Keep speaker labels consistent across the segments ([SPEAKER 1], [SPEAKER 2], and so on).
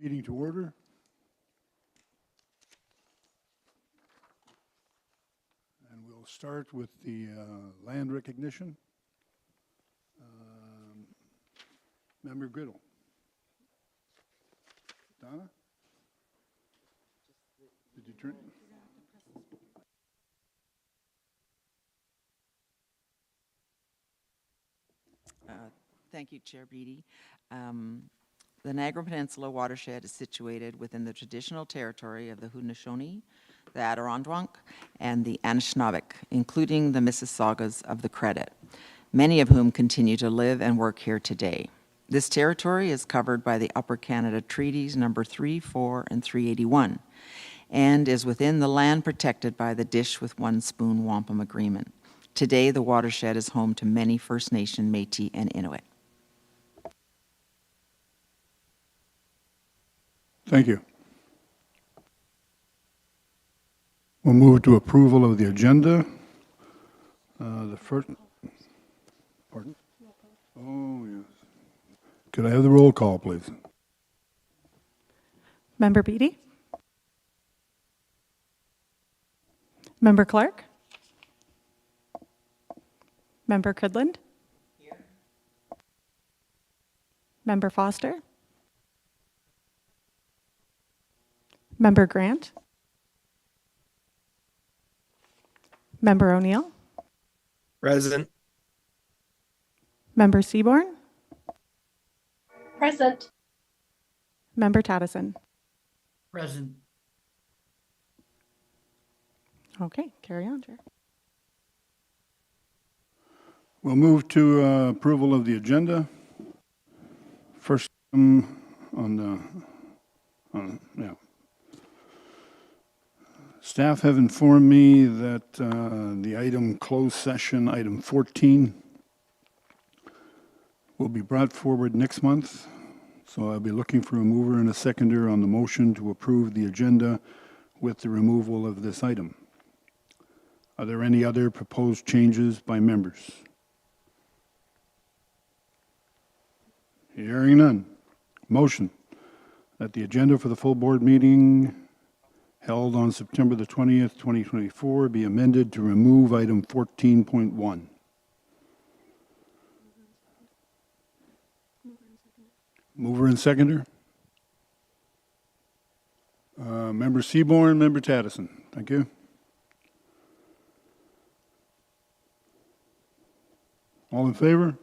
[SPEAKER 1] Meeting to order. And we'll start with the land recognition. Member Griddle. Donna? Did you turn?
[SPEAKER 2] Thank you, Chair Beatty. The Niagara Peninsula watershed is situated within the traditional territory of the Haudenosaunee, the Adirondack, and the Anishinaabe, including the Mississaugas of the Credit, many of whom continue to live and work here today. This territory is covered by the Upper Canada Treaties number 3, 4, and 381, and is within the land protected by the Dish with One Spoon Wampum Agreement. Today, the watershed is home to many First Nation, Métis, and Inuit.
[SPEAKER 1] Thank you. We'll move to approval of the agenda. The first, pardon? Oh, yes. Could I have the roll call, please?
[SPEAKER 3] Member Beatty? Member Clark? Member Cridland? Here. Member Foster? Member Grant? Member O'Neill?
[SPEAKER 4] Present.
[SPEAKER 3] Member Seaborn?
[SPEAKER 5] Present.
[SPEAKER 3] Member Tattison?
[SPEAKER 4] Present.
[SPEAKER 3] Okay, carry on, Chair.
[SPEAKER 1] We'll move to approval of the agenda. First, Staff have informed me that the item closed session, item 14, will be brought forward next month. So I'll be looking for a mover and a seconder on the motion to approve the agenda with the removal of this item. Are there any other proposed changes by members? Hearing none. Motion that the agenda for the full board meeting held on September the 20th, 2024 be amended to remove item 14.1. Mover and seconder. Member Seaborn, Member Tattison. Thank you. All in favor?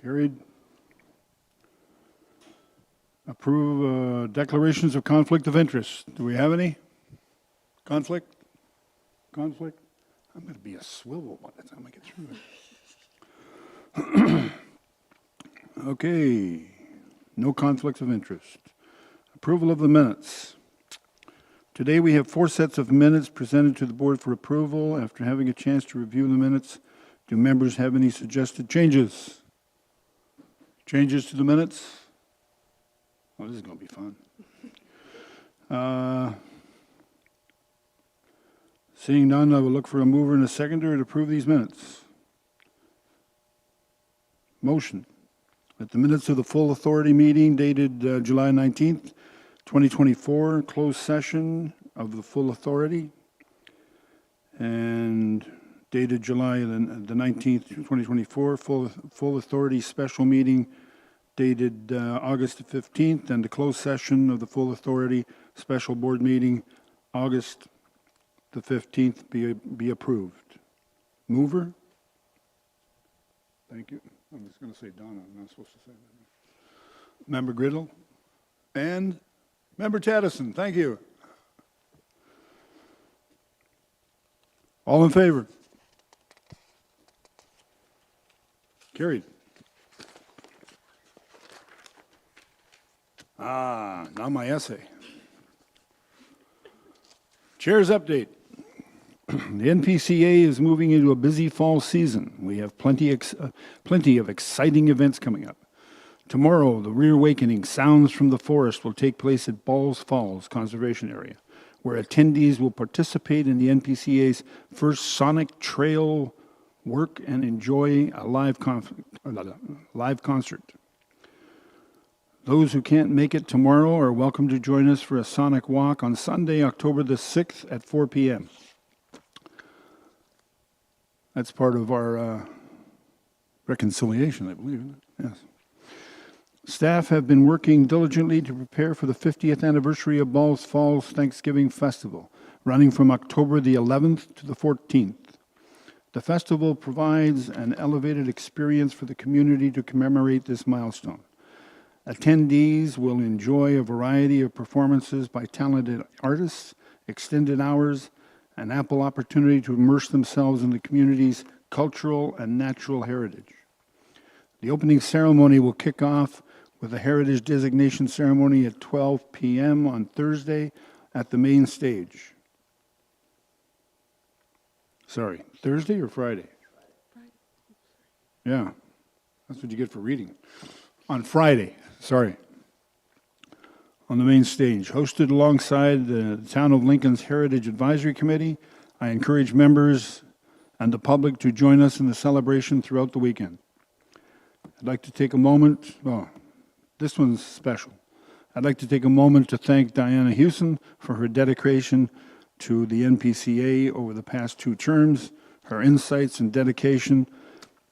[SPEAKER 1] Carried. Approve declarations of conflict of interest. Do we have any? Conflict? Conflict? I'm going to be a swivel by the time I get through it. Okay. No conflicts of interest. Approval of the minutes. Today we have 4 sets of minutes presented to the board for approval. After having a chance to review the minutes, do members have any suggested changes? Changes to the minutes? Oh, this is going to be fun. Seeing none, I will look for a mover and a seconder to approve these minutes. Motion that the minutes of the full authority meeting dated July 19th, 2024, closed session of the full authority, and dated July the 19th, 2024, full authority special meeting dated August the 15th, and the closed session of the full authority special board meeting August the 15th be approved. Mover? Thank you. I was going to say Donna. I'm not supposed to say that. Member Griddle? And Member Tattison. Thank you. All in favor? Carried. Now my essay. Chair's update. The NPCA is moving into a busy fall season. We have plenty of exciting events coming up. Tomorrow, the Rear Awakening Sounds from the Forest will take place at Balls Falls Conservation Area, where attendees will participate in the NPCA's first sonic trail work and enjoy a live concert. Those who can't make it tomorrow are welcome to join us for a sonic walk on Sunday, October the 6th at 4 p.m. That's part of our reconciliation, I believe. Isn't it? Yes. Staff have been working diligently to prepare for the 50th anniversary of Balls Falls Thanksgiving Festival, running from October the 11th to the 14th. The festival provides an elevated experience for the community to commemorate this milestone. Attendees will enjoy a variety of performances by talented artists, extended hours, an ample opportunity to immerse themselves in the community's cultural and natural heritage. The opening ceremony will kick off with a heritage designation ceremony at 12 p.m. on Thursday at the main stage. Sorry, Thursday or Friday? Yeah, that's what you get for reading. On Friday, sorry, on the main stage. Hosted alongside the Town of Lincoln's Heritage Advisory Committee, I encourage members and the public to join us in the celebration throughout the weekend. I'd like to take a moment, this one's special. I'd like to take a moment to thank Diana Hewson for her dedication to the NPCA over the past 2 terms. Her insights and dedication,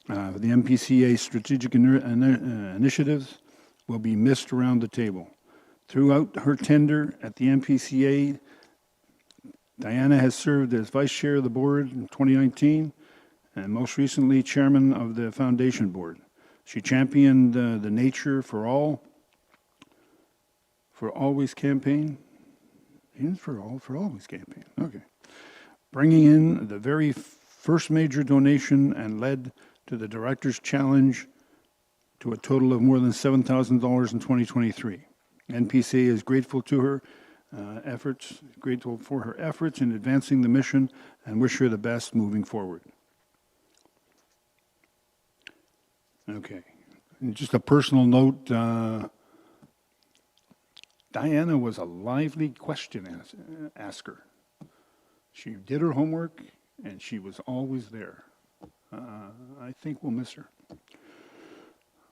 [SPEAKER 1] the NPCA strategic initiatives will be missed around the table. Throughout her tenure at the NPCA, Diana has served as vice chair of the board in 2019 and most recently chairman of the foundation board. She championed the Nature for Always campaign. For Always campaign, okay. Bringing in the very first major donation and led to the Director's Challenge to a total of more than $7,000 in 2023. NPCA is grateful to her grateful for her efforts in advancing the mission and wish her the best moving forward. Okay, and just a personal note, Diana was a lively question asker. She did her homework, and she was always there. I think we'll miss her.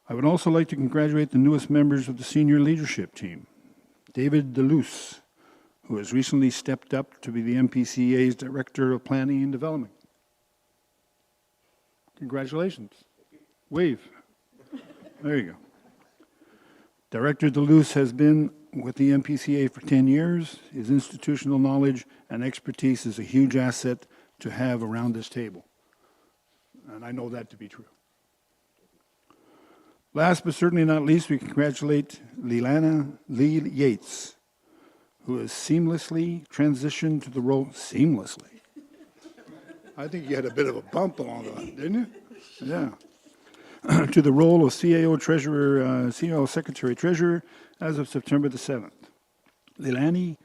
[SPEAKER 1] I would also like to congratulate the newest members of the senior leadership team. David DeLuce, who has recently stepped up to be the NPCA's Director of Planning and Development. Congratulations. Wave. There you go. Director DeLuce has been with the NPCA for 10 years. His institutional knowledge and expertise is a huge asset to have around this table. And I know that to be true. Last but certainly not least, we congratulate Lee Yates, who has seamlessly transitioned to the role, seamlessly. I think you had a bit of a bump along the line, didn't you? Yeah. To the role of CAO Secretary Treasurer as of September the 7th. Leilani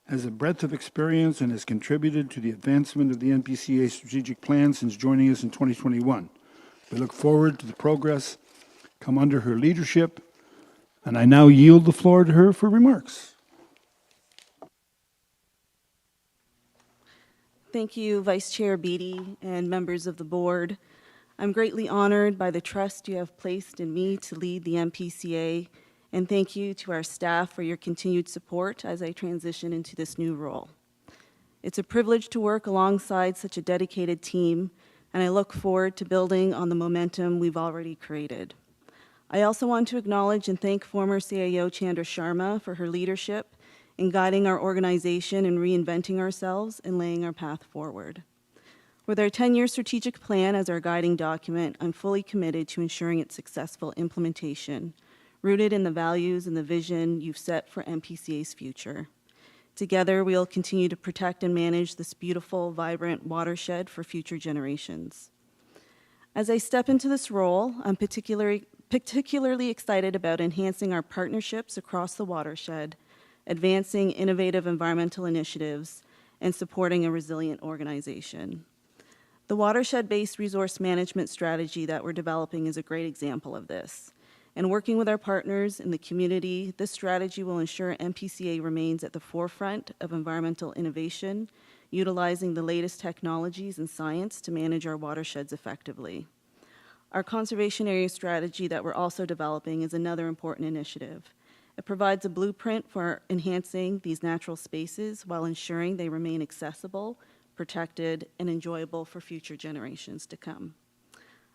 [SPEAKER 1] has a breadth of experience and has contributed to the advancement of the NPCA strategic plan since joining us in 2021. We look forward to the progress come under her leadership, and I now yield the floor to her for remarks.
[SPEAKER 5] Thank you, Vice Chair Beatty and members of the board. I'm greatly honored by the trust you have placed in me to lead the NPCA, and thank you to our staff for your continued support as I transition into this new role. It's a privilege to work alongside such a dedicated team, and I look forward to building on the momentum we've already created. I also want to acknowledge and thank former CAO Chandra Sharma for her leadership in guiding our organization and reinventing ourselves and laying our path forward. With our 10-year strategic plan as our guiding document, I'm fully committed to ensuring its successful implementation, rooted in the values and the vision you've set for NPCA's future. Together, we'll continue to protect and manage this beautiful, vibrant watershed for future generations. As I step into this role, I'm particularly excited about enhancing our partnerships across the watershed, advancing innovative environmental initiatives, and supporting a resilient organization. The watershed-based resource management strategy that we're developing is a great example of this. And working with our partners in the community, this strategy will ensure NPCA remains at the forefront of environmental innovation, utilizing the latest technologies and science to manage our watersheds effectively. Our conservation area strategy that we're also developing is another important initiative. It provides a blueprint for enhancing these natural spaces while ensuring they remain accessible, protected, and enjoyable for future generations to come.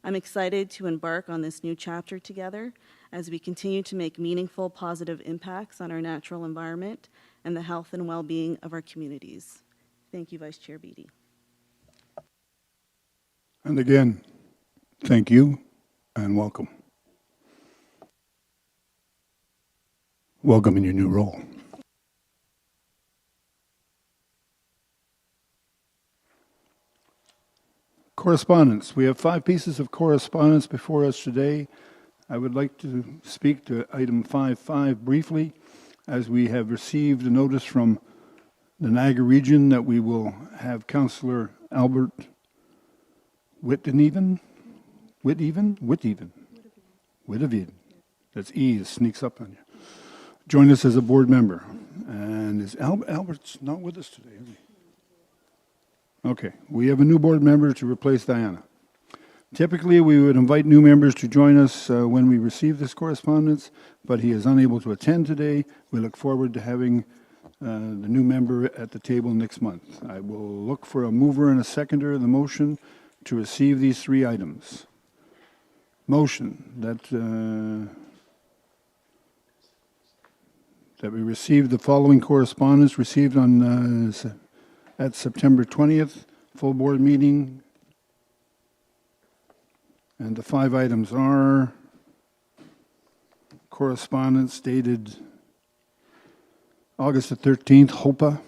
[SPEAKER 5] I'm excited to embark on this new chapter together as we continue to make meaningful, positive impacts on our natural environment and the health and well-being of our communities. Thank you, Vice Chair Beatty.
[SPEAKER 1] And again, thank you and welcome. Welcome in your new role. Correspondence. We have 5 pieces of correspondence before us today. I would like to speak to item 5.5 briefly, as we have received a notice from the Niagara region that we will have Councillor Albert Whitteven. That's E, it sneaks up on you. Join us as a board member. And is Albert's not with us today, is he? Okay, we have a new board member to replace Diana. Typically, we would invite new members to join us when we receive this correspondence, but he is unable to attend today. We look forward to having the new member at the table next month. I will look for a mover and a seconder of the motion to receive these 3 items. Motion that we receive the following correspondence received on at September 20th, full board meeting. And the 5 items are correspondence dated August the 13th, HOPA.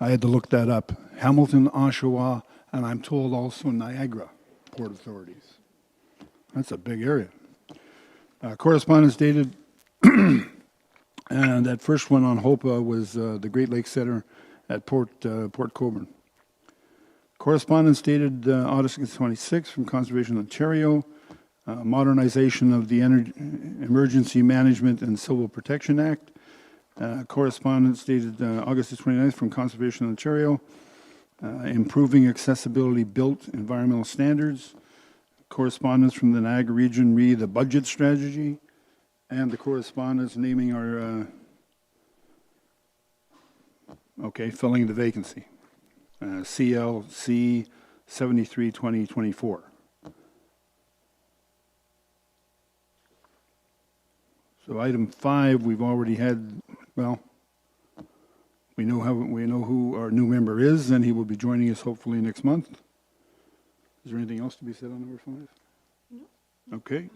[SPEAKER 1] I had to look that up. Hamilton, Oshawa, and I'm told also Niagara Port Authorities. That's a big area. Correspondence dated, and that first one on HOPA was the Great Lakes Center at Port Colborne. Correspondence dated August 26 from Conservation Ontario, modernization of the Emergency Management and Civil Protection Act. Correspondence dated August 29th from Conservation Ontario, improving accessibility built environmental standards. Correspondence from the Niagara region re the budget strategy, and the correspondence naming our filling the vacancy. CLC 73-2024. So item 5, we've already had, well, we know who our new member is, and he will be joining us hopefully next month. Is there anything else to be said on number 5? No. Okay.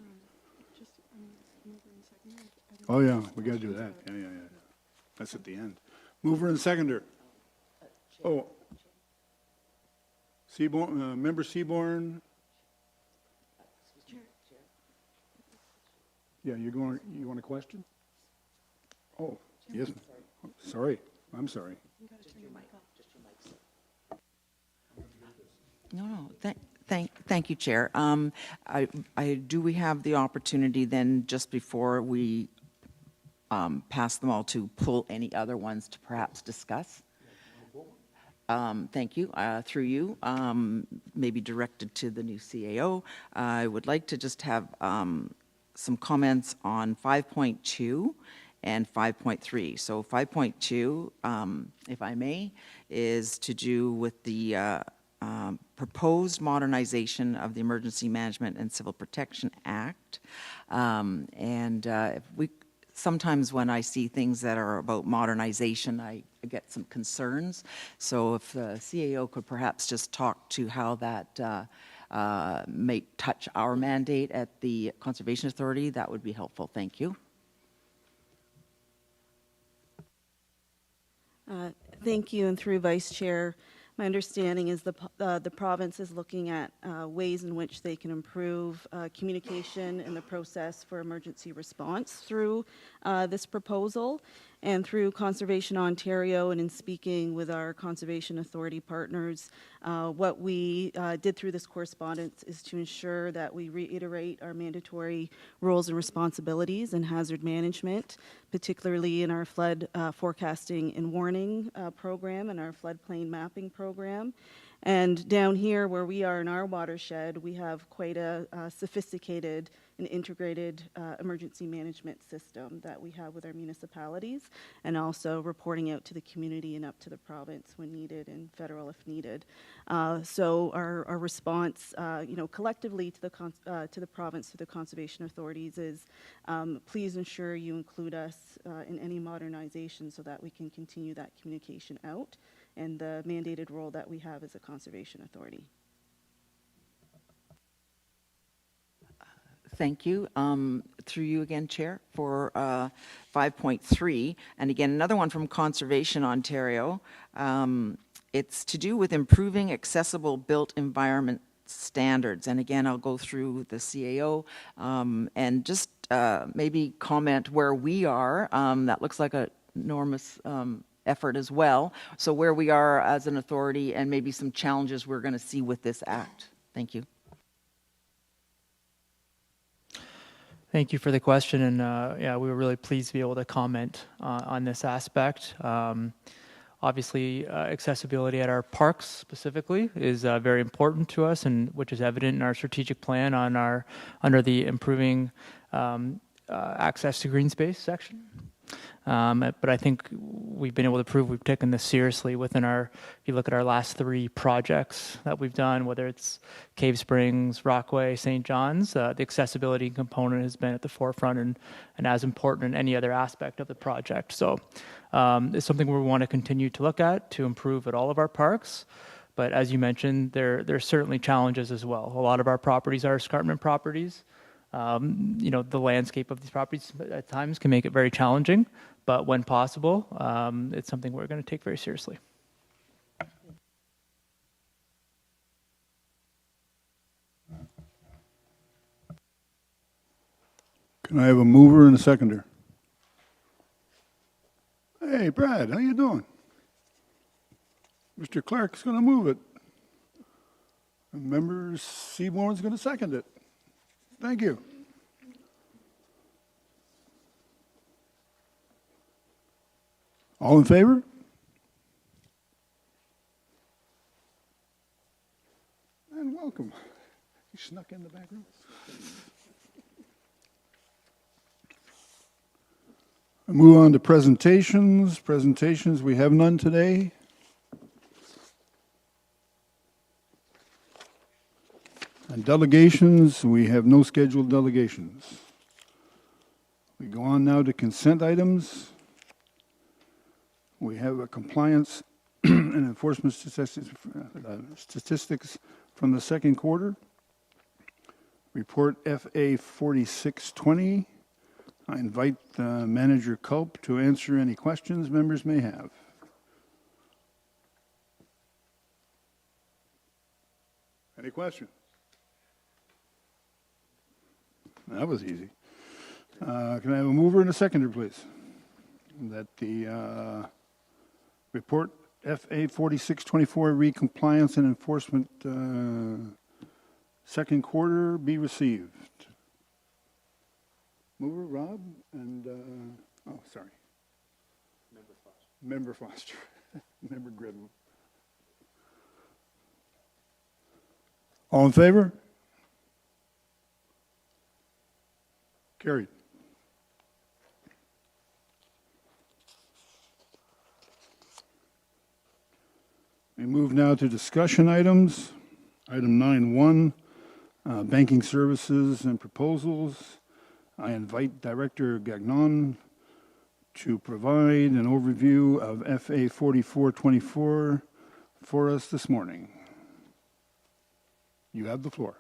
[SPEAKER 1] Oh yeah, we got to do that. Yeah. That's at the end. Mover and seconder. Oh. Seaborn, member Seaborn. Yeah, you want a question? Oh, yes. Sorry, I'm sorry.
[SPEAKER 2] No. Thank you, Chair. Do we have the opportunity then, just before we pass them all, to pull any other ones to perhaps discuss? Thank you. Through you, maybe directed to the new CAO, I would like to just have some comments on 5.2 and 5.3. So 5.2, if I may, is to do with the proposed modernization of the Emergency Management and Civil Protection Act. Sometimes when I see things that are about modernization, I get some concerns. So if the CAO could perhaps just talk to how that may touch our mandate at the Conservation Authority, that would be helpful. Thank you.
[SPEAKER 5] Thank you, and through Vice Chair, my understanding is the province is looking at ways in which they can improve communication in the process for emergency response through this proposal. And through Conservation Ontario and in speaking with our Conservation Authority partners, what we did through this correspondence is to ensure that we reiterate our mandatory roles and responsibilities in hazard management, particularly in our flood forecasting and warning program and our floodplain mapping program. And down here where we are in our watershed, we have quite a sophisticated and integrated emergency management system that we have with our municipalities, and also reporting out to the community and up to the province when needed and federal if needed. So our response, collectively to the province, to the conservation authorities is please ensure you include us in any modernization so that we can continue that communication out and the mandated role that we have as a conservation authority.
[SPEAKER 2] Thank you. Through you again, Chair, for 5.3. And again, another one from Conservation Ontario. It's to do with improving accessible built environment standards. And again, I'll go through the CAO and just maybe comment where we are. That looks like an enormous effort as well. So where we are as an authority and maybe some challenges we're going to see with this act. Thank you.
[SPEAKER 6] Thank you for the question, and yeah, we were really pleased to be able to comment on this aspect. Obviously, accessibility at our parks specifically is very important to us, and which is evident in our strategic plan under the improving access to green space section. But I think we've been able to prove we've taken this seriously within if you look at our last 3 projects that we've done, whether it's Cave Springs, Rockway, St. John's, the accessibility component has been at the forefront and as important in any other aspect of the project. So it's something we want to continue to look at to improve at all of our parks. But as you mentioned, there's certainly challenges as well. A lot of our properties are escarpment properties. The landscape of these properties at times can make it very challenging, but when possible, it's something we're going to take very seriously.
[SPEAKER 1] Can I have a mover and a seconder? Hey, Brad, how you doing? Mr. Clark's going to move it. And Member Seaborn's going to second it. Thank you. All in favor? And welcome. You snuck in the back room. I move on to presentations. Presentations, we have none today. And delegations, we have no scheduled delegations. We go on now to consent items. We have a compliance and enforcement statistics from the second quarter. Report FA 4620. I invite Manager Culp to answer any questions members may have. Any questions? That was easy. Can I have a mover and a seconder, please? That the report FA 4624 re-compliance and enforcement second quarter be received. Mover, Rob, and, oh, sorry. Member Foster. Member Gridwood. All in favor? Carried. We move now to discussion items. Item 9.1, banking services and proposals. I invite Director Gagnon to provide an overview of FA 4424 for us this morning. You have the floor.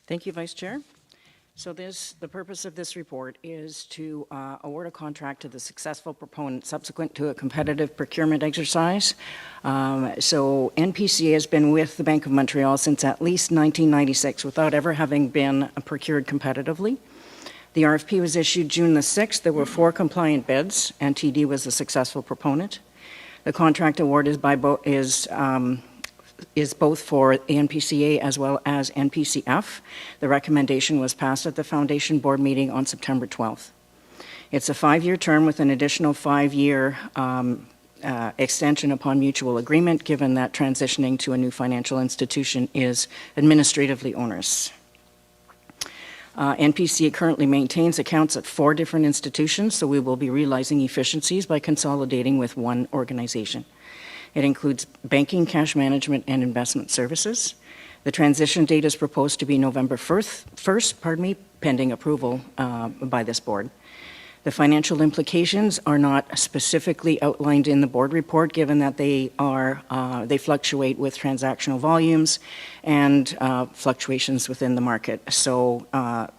[SPEAKER 7] Thank you, Vice Chair. So the purpose of this report is to award a contract to the successful proponent subsequent to a competitive procurement exercise. So NPCA has been with the Bank of Montreal since at least 1996 without ever having been procured competitively. The RFP was issued June the 6th. There were 4 compliant bids, and TD was the successful proponent. The contract award is both for the NPCA as well as NPCF. The recommendation was passed at the Foundation Board meeting on September 12th. It's a 5-year term with an additional 5-year extension upon mutual agreement, given that transitioning to a new financial institution is administratively onerous. NPCA currently maintains accounts at 4 different institutions, so we will be realizing efficiencies by consolidating with one organization. It includes banking, cash management, and investment services. The transition date is proposed to be November 1st, pending approval by this board. The financial implications are not specifically outlined in the board report, given that they fluctuate with transactional volumes and fluctuations within the market. So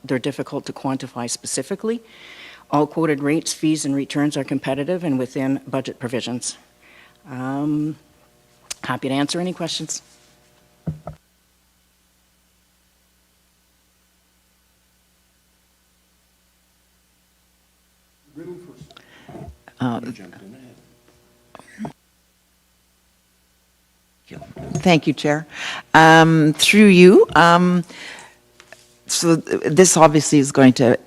[SPEAKER 7] they're difficult to quantify specifically. All quoted rates, fees, and returns are competitive and within budget provisions. Happy to answer any questions.
[SPEAKER 2] Thank you, Chair. Through you, so this obviously is going to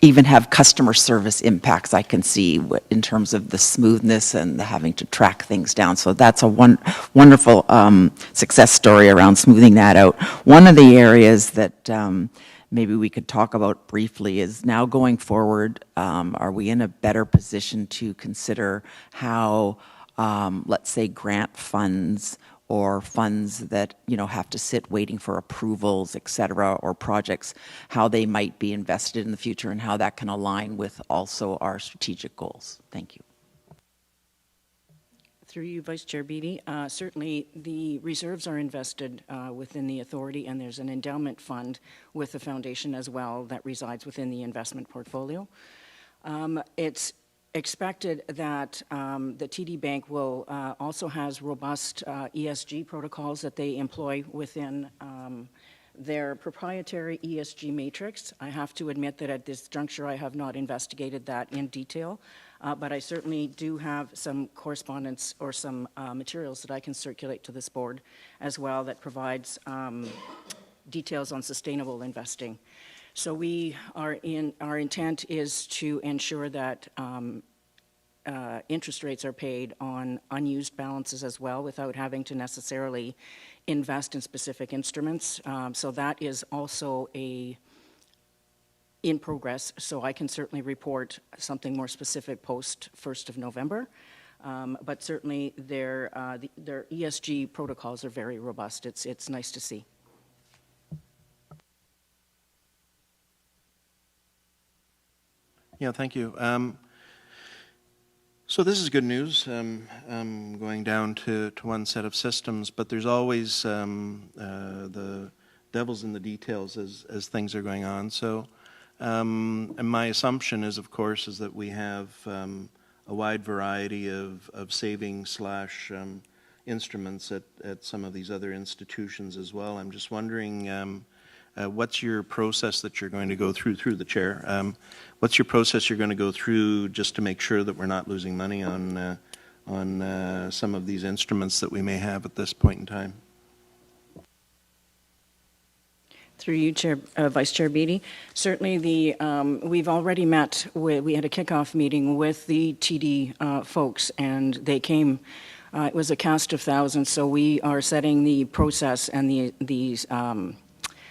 [SPEAKER 2] even have customer service impacts, I can see, in terms of the smoothness and the having to track things down. So that's a wonderful success story around smoothing that out. One of the areas that maybe we could talk about briefly is now going forward, are we in a better position to consider how, let's say, grant funds or funds that, have to sit waiting for approvals, et cetera, or projects, how they might be invested in the future and how that can align with also our strategic goals. Thank you.
[SPEAKER 7] Through you, Vice Chair Beatty, certainly the reserves are invested within the authority, and there's an endowment fund with the foundation as well that resides within the investment portfolio. It's expected that the TD Bank will also has robust ESG protocols that they employ within their proprietary ESG matrix. I have to admit that at this juncture I have not investigated that in detail, but I certainly do have some correspondence or some materials that I can circulate to this board as well that provides details on sustainable investing. So our intent is to ensure that interest rates are paid on unused balances as well without having to necessarily invest in specific instruments. So that is also in progress, so I can certainly report something more specific post 1st of November. But certainly their ESG protocols are very robust. It's nice to see.
[SPEAKER 8] Yeah, thank you. So this is good news, going down to one set of systems, but there's always the devil's in the details as things are going on. So, and my assumption is, of course, is that we have a wide variety of savings / instruments at some of these other institutions as well. I'm just wondering, what's your process that you're going to go through the chair? What's your process you're going to go through just to make sure that we're not losing money on some of these instruments that we may have at this point in time?
[SPEAKER 7] Through you, Vice Chair Beatty. Certainly we've already met, we had a kickoff meeting with the TD folks, and they came, it was a cast of thousands, so we are setting the process and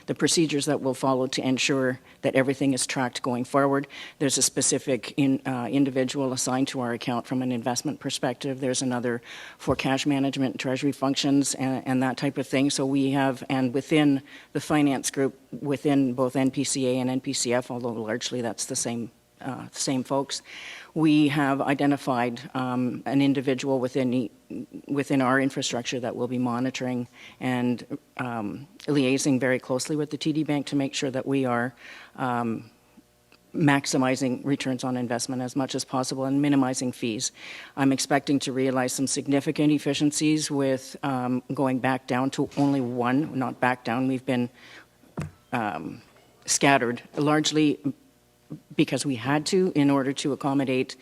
[SPEAKER 7] the procedures that we'll follow to ensure that everything is tracked going forward. There's a specific individual assigned to our account from an investment perspective. There's another for cash management and treasury functions and that type of thing. So we have, and within the finance group, within both NPCA and NPCF, although largely that's the same same folks. We have identified an individual within our infrastructure that will be monitoring and liaising very closely with the TD Bank to make sure that we are maximizing returns on investment as much as possible and minimizing fees. I'm expecting to realize some significant efficiencies with going back down to only one, not back down. We've been scattered largely because we had to in order to accommodate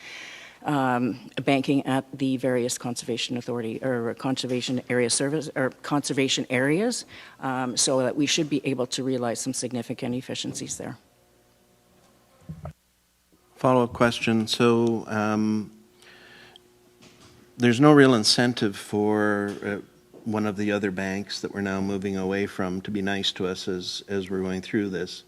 [SPEAKER 7] banking at the various conservation authority or conservation area service or conservation areas, so that we should be able to realize some significant efficiencies there.
[SPEAKER 8] Follow-up question. So there's no real incentive for one of the other banks that we're now moving away from to be nice to us as we're going through this.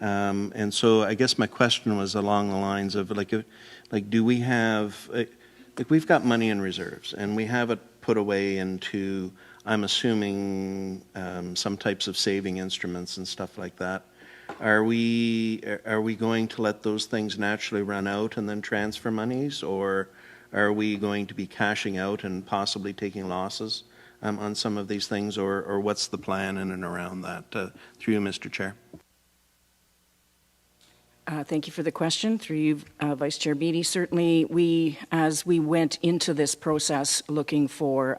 [SPEAKER 8] And so I guess my question was along the lines of like do we have, like we've got money in reserves and we have it put away into, I'm assuming, some types of saving instruments and stuff like that. Are we going to let those things naturally run out and then transfer monies, or are we going to be cashing out and possibly taking losses on some of these things, or what's the plan in and around that? Through you, Mr. Chair.
[SPEAKER 7] Thank you for the question. Through you, Vice Chair Beatty. Certainly, as we went into this process looking for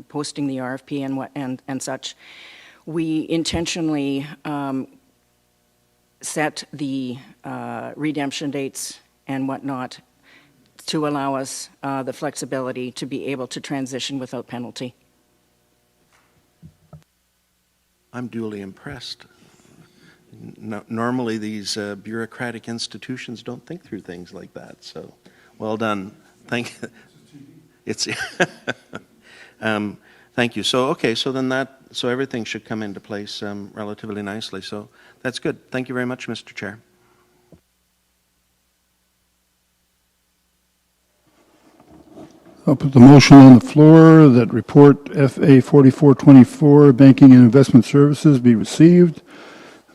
[SPEAKER 7] posting the RFP and such, we intentionally set the redemption dates and whatnot to allow us the flexibility to be able to transition without penalty.
[SPEAKER 8] I'm duly impressed. Normally, these bureaucratic institutions don't think through things like that. So, well done. Thank you. So, okay. So then so everything should come into place relatively nicely. So that's good. Thank you very much, Mr. Chair.
[SPEAKER 1] I'll put the motion on the floor that report FA 4424, Banking and Investment Services, be received,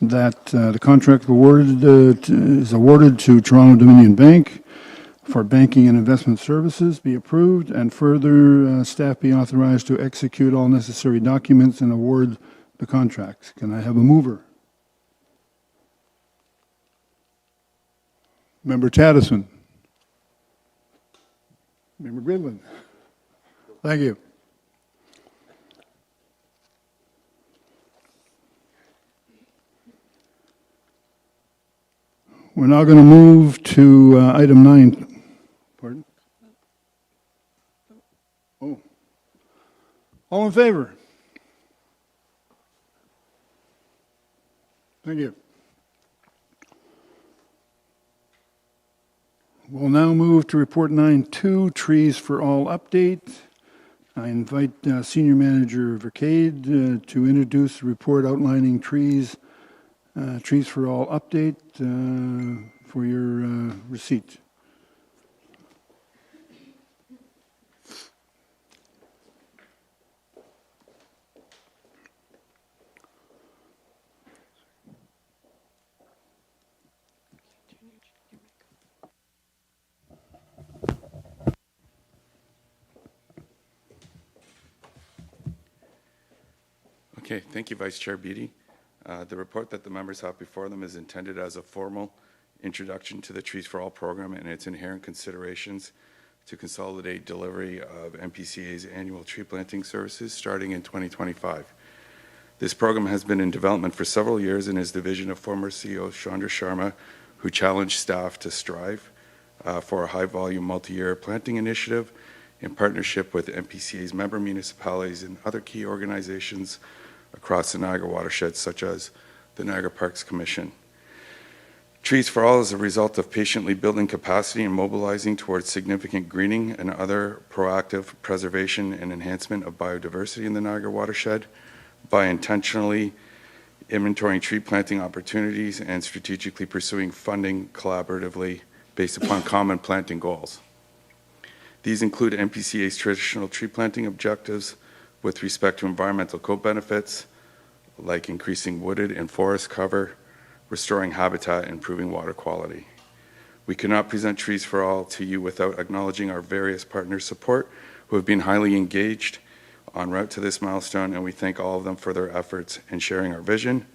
[SPEAKER 1] that the contract is awarded to Toronto Dominion Bank for banking and investment services be approved, and further staff be authorized to execute all necessary documents and award the contracts. Can I have a mover? Member Taddison. Member Gridlin. Thank you. We're now going to move to item 9. Pardon? Oh. All in favor? Thank you. We'll now move to report 9.2, Trees for All update. I invite Senior Manager Vercade to introduce the report outlining Trees for All update for your receipt.
[SPEAKER 9] Okay, thank you, Vice Chair Beatty. The report that the members have before them is intended as a formal introduction to the Trees for All program and its inherent considerations to consolidate delivery of NPCA's annual tree planting services starting in 2025. This program has been in development for several years and is the vision of former CEO Chandra Sharma, who challenged staff to strive for a high-volume multi-year planting initiative in partnership with NPCA's member municipalities and other key organizations across the Niagara watershed, such as the Niagara Parks Commission. Trees for All is a result of patiently building capacity and mobilizing towards significant greening and other proactive preservation and enhancement of biodiversity in the Niagara watershed by intentionally inventorying tree planting opportunities and strategically pursuing funding collaboratively based upon common planting goals. These include NPCA's traditional tree planting objectives with respect to environmental co-benefits, like increasing wooded and forest cover, restoring habitat, and improving water quality. We could not present Trees for All to you without acknowledging our various partners' support who have been highly engaged en route to this milestone, and we thank all of them for their efforts in sharing our vision.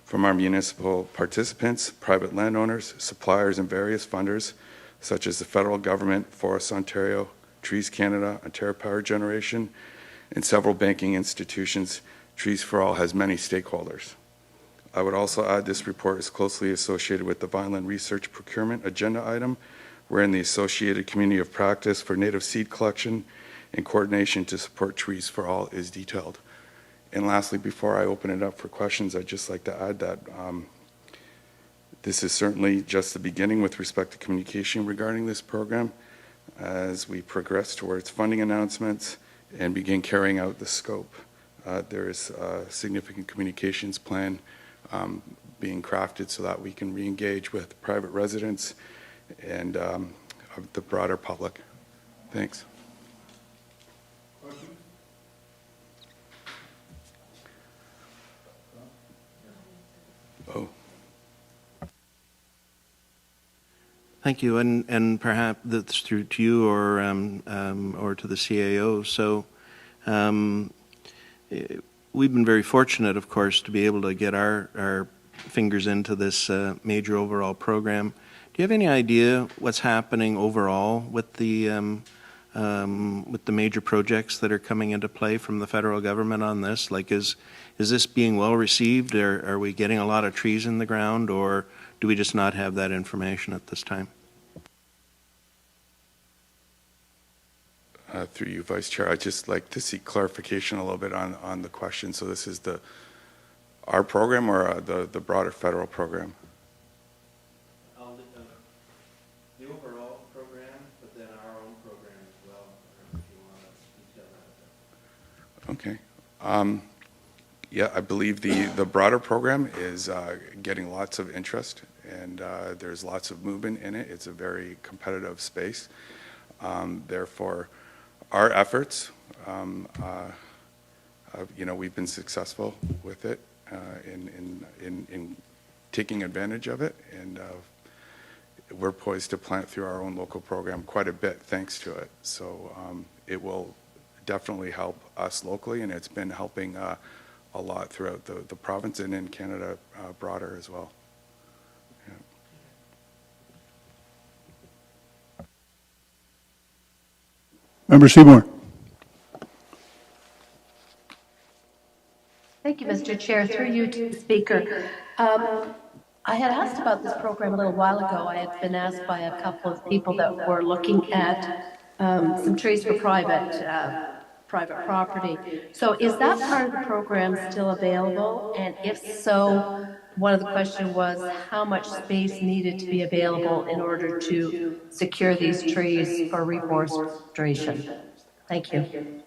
[SPEAKER 9] From our municipal participants, private landowners, suppliers, and various funders, such as the federal government, Forests Ontario, Trees Canada, Ontario Power Generation, and several banking institutions, Trees for All has many stakeholders. I would also add this report is closely associated with the Vineland Research Procurement Agenda item, wherein the Associated Community of Practice for Native Seed Collection and Coordination to Support Trees for All is detailed. And lastly, before I open it up for questions, I'd just like to add that this is certainly just the beginning with respect to communication regarding this program as we progress towards funding announcements and begin carrying out the scope. There is a significant communications plan being crafted so that we can re-engage with private residents and the broader public. Thanks. Oh.
[SPEAKER 8] Thank you, and perhaps that's through to you or to the CAO. So we've been very fortunate, of course, to be able to get our fingers into this major overall program. Do you have any idea what's happening overall with the major projects that are coming into play from the federal government on this? Like, is this being well received? Are we getting a lot of trees in the ground, or do we just not have that information at this time?
[SPEAKER 9] Through you, Vice Chair, I'd just like to seek clarification a little bit on the question. So this is our program or the broader federal program?
[SPEAKER 8] The overall program, but then our own program as well, if you want to detail that.
[SPEAKER 9] Okay. Yeah, I believe the broader program is getting lots of interest, and there's lots of movement in it. It's a very competitive space. Therefore, our efforts, we've been successful with it in taking advantage of it, and we're poised to plant through our own local program quite a bit thanks to it. So it will definitely help us locally, and it's been helping a lot throughout the province and in Canada broader as well. Yeah.
[SPEAKER 1] Member Seymour.
[SPEAKER 10] Thank you, Mr. Chair. Through you to the Speaker. I had asked about this program a little while ago. I had been asked by a couple of people that were looking at some trees for private property. So is that part of the program still available? And if so, one of the questions was how much space needed to be available in order to secure these trees for reforestation? Thank you.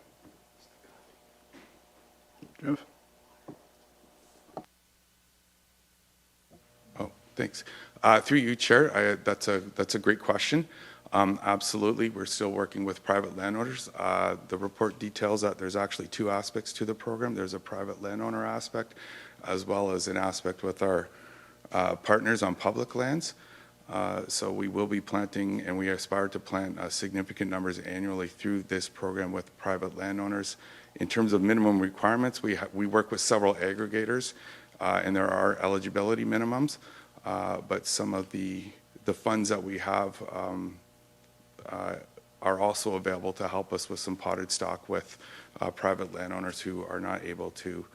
[SPEAKER 1] Jeff?
[SPEAKER 9] Oh, thanks. Through you, Chair, that's a great question. Absolutely, we're still working with private landowners. The report details that there's actually two aspects to the program. There's a private landowner aspect, as well as an aspect with our partners on public lands. So we will be planting, and we aspire to plant significant numbers annually through this program with private landowners. In terms of minimum requirements, we work with several aggregators, and there are eligibility minimums, but some of the funds that we have are also available to help us with some potted stock with private landowners who are not able to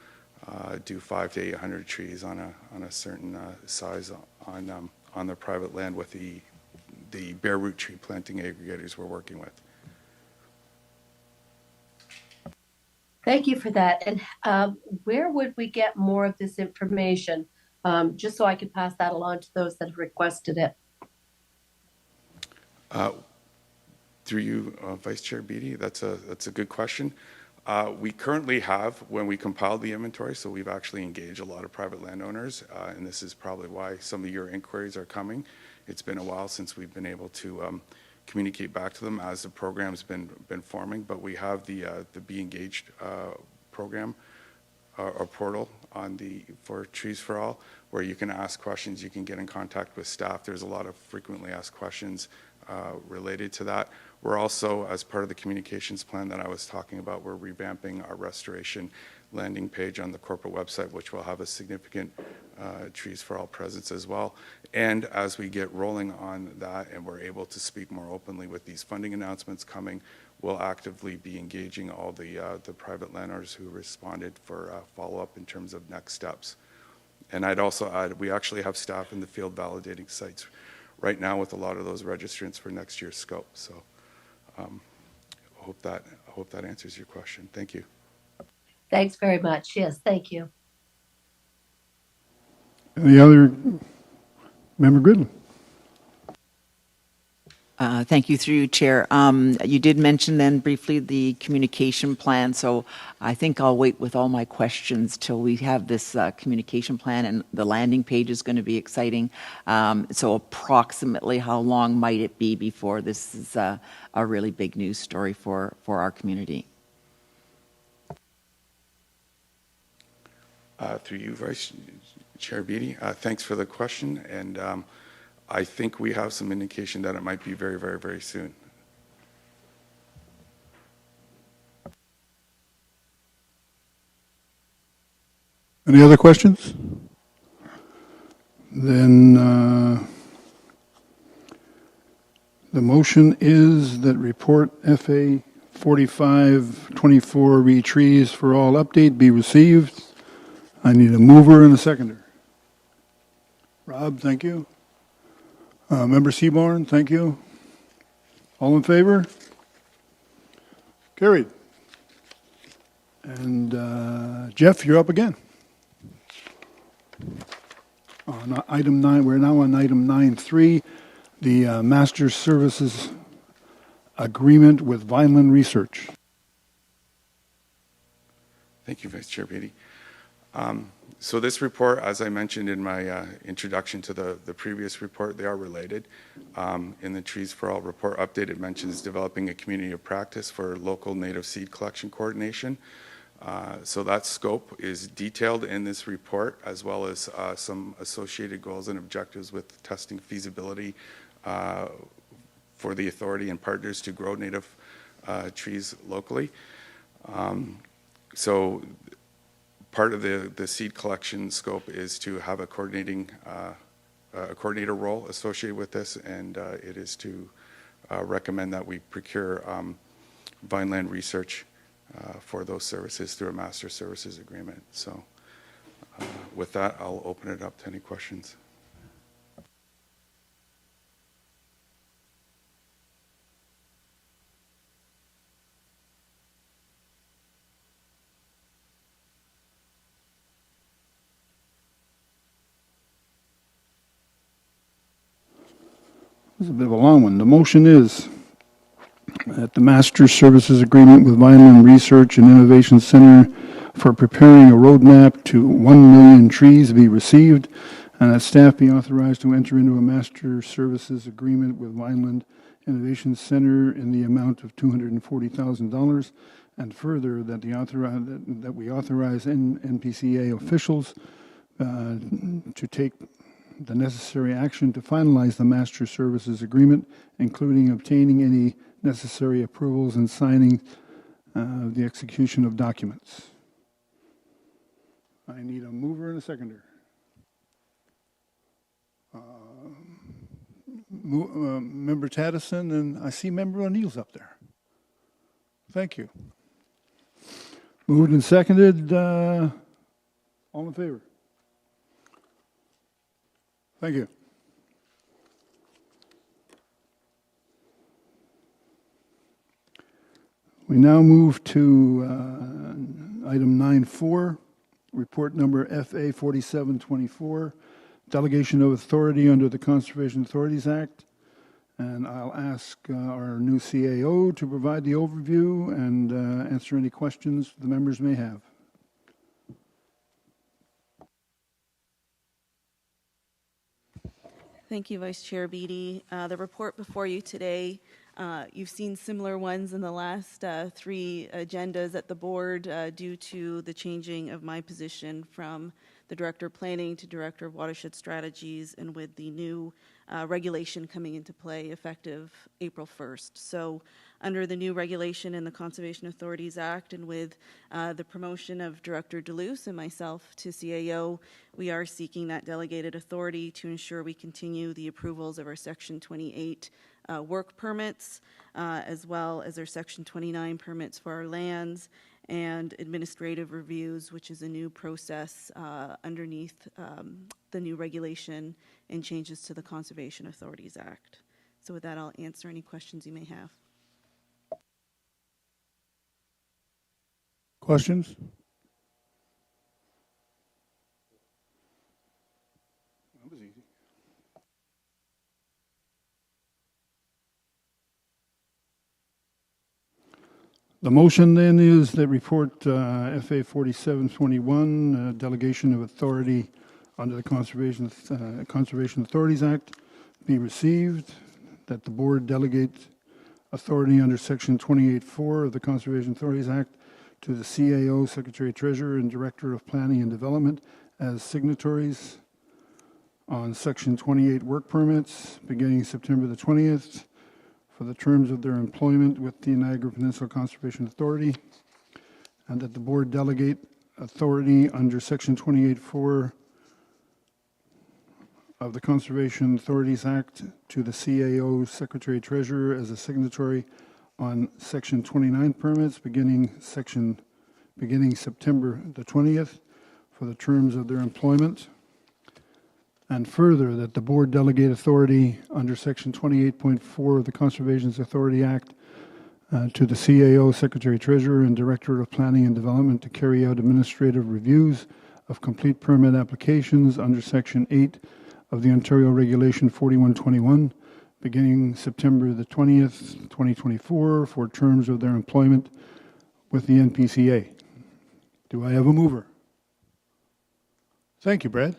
[SPEAKER 9] do 500 to 800 trees on a certain size on their private land with the bare root tree planting aggregators we're working with.
[SPEAKER 10] Thank you for that. And where would we get more of this information, just so I could pass that along to those that have requested it?
[SPEAKER 9] Through you, Vice Chair Beatty, that's a good question. We currently have, when we compiled the inventory, so we've actually engaged a lot of private landowners, and this is probably why some of your inquiries are coming. It's been a while since we've been able to communicate back to them as the program's been forming, but we have the Be Engaged program or portal for Trees for All, where you can ask questions, you can get in contact with staff. There's a lot of frequently asked questions related to that. We're also, as part of the communications plan that I was talking about, we're revamping our restoration landing page on the corporate website, which will have a significant Trees for All presence as well. And as we get rolling on that and we're able to speak more openly with these funding announcements coming, we'll actively be engaging all the private landowners who responded for follow-up in terms of next steps. And I'd also add, we actually have staff in the field validating sites right now with a lot of those registrants for next year's scope. So I hope that answers your question. Thank you.
[SPEAKER 10] Thanks very much. Yes, thank you.
[SPEAKER 1] Any other? Member Gridley.
[SPEAKER 2] Thank you, through you, Chair. You did mention then briefly the communication plan, so I think I'll wait with all my questions till we have this communication plan, and the landing page is going to be exciting. So approximately how long might it be before this is a really big news story for our community?
[SPEAKER 9] Through you, Vice Chair Beatty, thanks for the question, and I think we have some indication that it might be very, very, very soon.
[SPEAKER 1] Any other questions? Then the motion is that report FA 4524 Trees for All update be received. I need a mover and a seconder. Rob, thank you. Member Seaborn, thank you. All in favor? Carried. And Jeff, you're up again. On item 9, we're now on item 9.3, the Master Services Agreement with Vineland Research.
[SPEAKER 9] Thank you, Vice Chair Beatty. So this report, as I mentioned in my introduction to the previous report, they are related. In the Trees for All report update, it mentions developing a community of practice for local native seed collection coordination. So that scope is detailed in this report, as well as some associated goals and objectives with testing feasibility for the authority and partners to grow native trees locally. So part of the seed collection scope is to have a coordinator role associated with this, and it is to recommend that we procure Vineland Research for those services through a master services agreement. So with that, I'll open it up to any questions.
[SPEAKER 1] This is a bit of a long one. The motion is that the Master Services Agreement with Vineland Research and Innovation Center for preparing a roadmap to 1 million trees be received, and that staff be authorized to enter into a Master Services Agreement with Vineland Innovation Center in the amount of $240,000, and further that we authorize NPCA officials to take the necessary action to finalize the Master Services Agreement, including obtaining any necessary approvals and signing the execution of documents. I need a mover and a seconder. Member Taddison, and I see Member O'Neill's up there. Thank you. Moved and seconded. All in favor? Thank you. We now move to item 9.4, report number FA 4724, delegation of authority under the Conservation Authorities Act. And I'll ask our new CAO to provide the overview and answer any questions the members may have.
[SPEAKER 5] Thank you, Vice Chair Beatty. The report before you today You've seen similar ones in the last 3 agendas at the board due to the changing of my position from the Director of Planning to Director of Watershed Strategies, and with the new regulation coming into play effective April 1st. So under the new regulation in the Conservation Authorities Act, and with the promotion of Director Deleuze and myself to CAO, we are seeking that delegated authority to ensure we continue the approvals of our Section 28 work permits, as well as our Section 29 permits for our lands, and administrative reviews, which is a new process underneath the new regulation and changes to the Conservation Authorities Act. So with that, I'll answer any questions you may have.
[SPEAKER 1] Questions? That was easy. The motion then is that report FA 4721, delegation of authority under the Conservation Authorities Act, be received, that the board delegate authority under Section 28.4 of the Conservation Authorities Act to the CAO, Secretary Treasurer, and Director of Planning and Development as signatories on Section 28 work permits beginning September the 20th for the terms of their employment with the Niagara Peninsula Conservation Authority, and that the board delegate authority under Section 28.4 of the Conservation Authorities Act to the CAO Secretary Treasurer as a signatory on Section 29 permits beginning September the 20th for the terms of their employment. And further, that the board delegate authority under Section 28.4 of the Conservation Authority Act to the CAO Secretary Treasurer and Director of Planning and Development to carry out administrative reviews of complete permit applications under Section 8 of the Ontario Regulation 4121 beginning September the 20th, 2024 for terms of their employment with the NPCA. Do I have a mover? Thank you, Brad.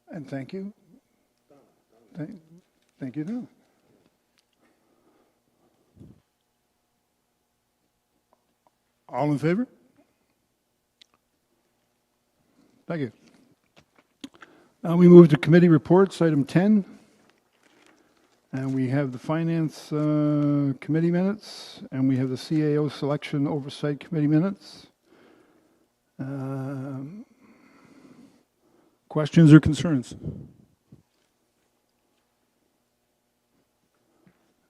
[SPEAKER 1] And thank you. Thank you, Don. All in favor? Thank you. Now we move to committee reports, item 10. And we have the Finance Committee minutes, and we have the CAO Selection Oversight Committee minutes. Questions or concerns?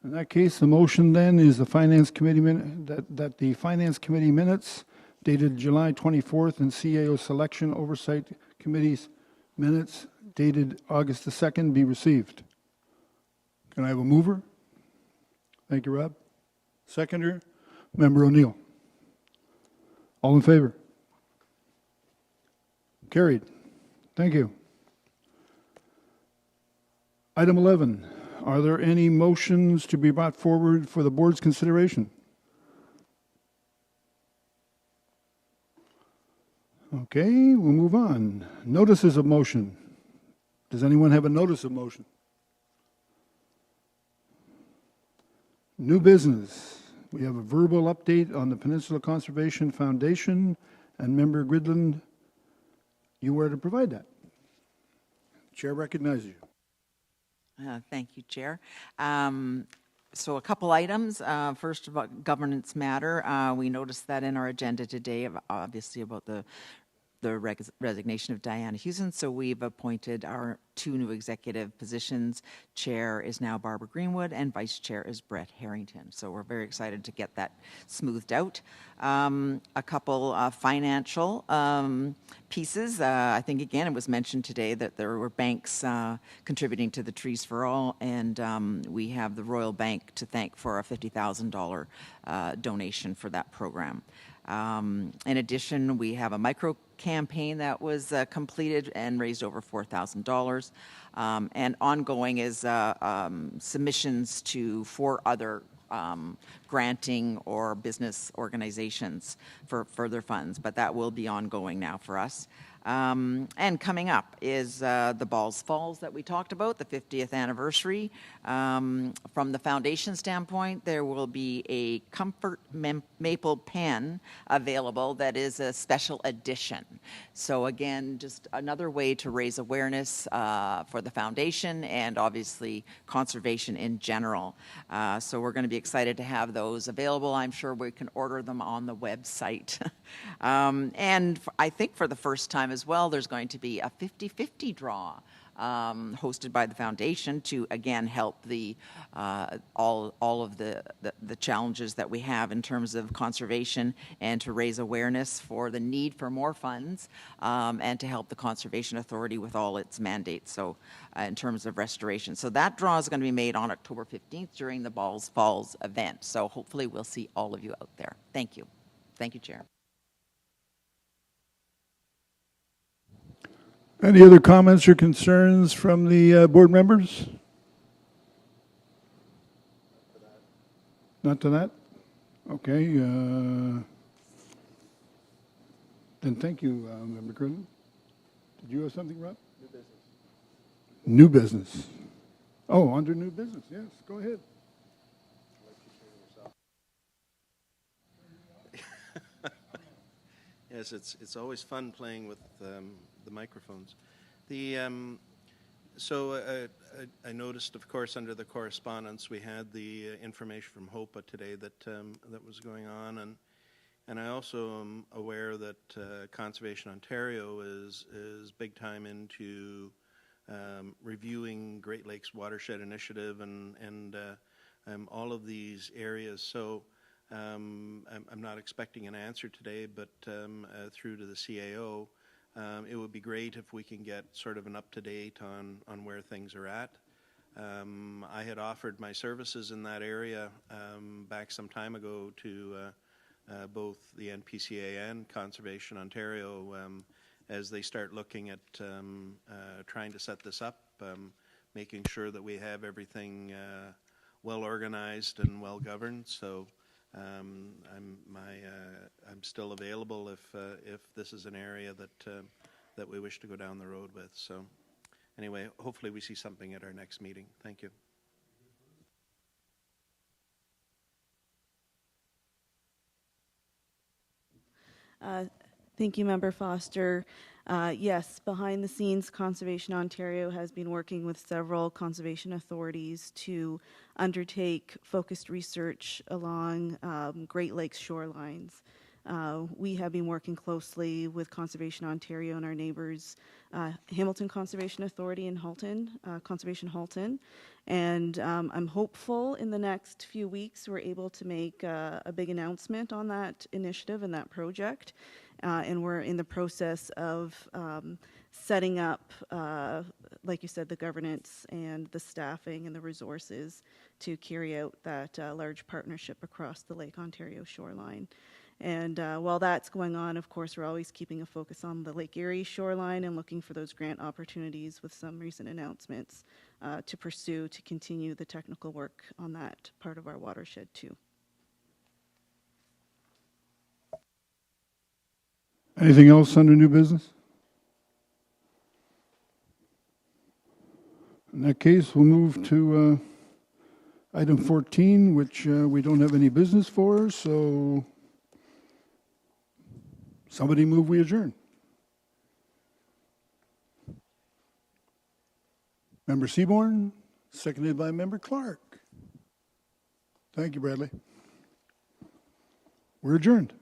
[SPEAKER 1] In that case, the motion then is the Finance Committee that the Finance Committee minutes dated July 24th and CAO Selection Oversight Committee's minutes dated August the 2nd be received. Can I have a mover? Thank you, Rob. Seconder, Member O'Neill. All in favor? Carried. Thank you. Item 11, are there any motions to be brought forward for the board's consideration? Okay, we'll move on. Notices of motion. Does anyone have a notice of motion? New business. We have a verbal update on the Peninsula Conservation Foundation, and Member Gridland, you were to provide that. Chair recognizes you.
[SPEAKER 2] Thank you, Chair. So a couple items. First, about governance matter. We noticed that in our agenda today, obviously about the resignation of Diana Hewson, so we've appointed our 2 new executive positions. Chair is now Barbara Greenwood, and Vice Chair is Brett Harrington. So we're very excited to get that smoothed out. A couple financial pieces. I think, again, it was mentioned today that there were banks contributing to the Trees for All, and we have the Royal Bank to thank for a $50,000 donation for that program. In addition, we have a micro campaign that was completed and raised over $4,000. And ongoing is submissions to 4 other granting or business organizations for further funds, but that will be ongoing now for us. And coming up is the Balls Falls that we talked about, the 50th anniversary. From the foundation standpoint, there will be a Comfort Maple pen available that is a special edition. So again, just another way to raise awareness for the foundation and obviously conservation in general. So we're going to be excited to have those available. I'm sure we can order them on the website. And I think for the first time as well, there's going to be a 50-50 draw hosted by the foundation to again help the all of the challenges that we have in terms of conservation and to raise awareness for the need for more funds and to help the Conservation Authority with all its mandates. So in terms of restoration, so that draw is going to be made on October 15th during the Balls Falls event. So hopefully we'll see all of you out there. Thank you, Chair.
[SPEAKER 1] Any other comments or concerns from the board members? Not to that? Okay. Then thank you, Member Curtin. Did you have something, Rob? New business. New business. Oh, under new business. Yes, go ahead.
[SPEAKER 8] Yes, it's always fun playing with the microphones. So I noticed, of course, under the correspondence, we had the information from HOPA today that was going on, and I also am aware that Conservation Ontario is big time into reviewing Great Lakes Watershed Initiative and all of these areas. So I'm not expecting an answer today, but through to the CAO, it would be great if we can get sort of an up-to-date on where things are at. I had offered my services in that area back some time ago to both the NPCA and Conservation Ontario as they start looking at trying to set this up, making sure that we have everything well organized and well governed. So I'm still available if this is an area that we wish to go down the road with. So anyway, hopefully we see something at our next meeting. Thank you.
[SPEAKER 5] Thank you, Member Foster. Yes, behind the scenes, Conservation Ontario has been working with several conservation authorities to undertake focused research along Great Lakes shorelines. We have been working closely with Conservation Ontario and our neighbors, Hamilton Conservation Authority and Conservation Halton. And I'm hopeful in the next few weeks we're able to make a big announcement on that initiative and that project. And we're in the process of setting up, like you said, the governance and the staffing and the resources to carry out that large partnership across the Lake Ontario shoreline. And while that's going on, of course, we're always keeping a focus on the Lake Erie shoreline and looking for those grant opportunities with some recent announcements to pursue to continue the technical work on that part of our watershed too.
[SPEAKER 1] Anything else under new business? In that case, we'll move to item 14, which we don't have any business for, so somebody move we adjourn. Member Seaborn, seconded by Member Clark. Thank you, Bradley. We're adjourned.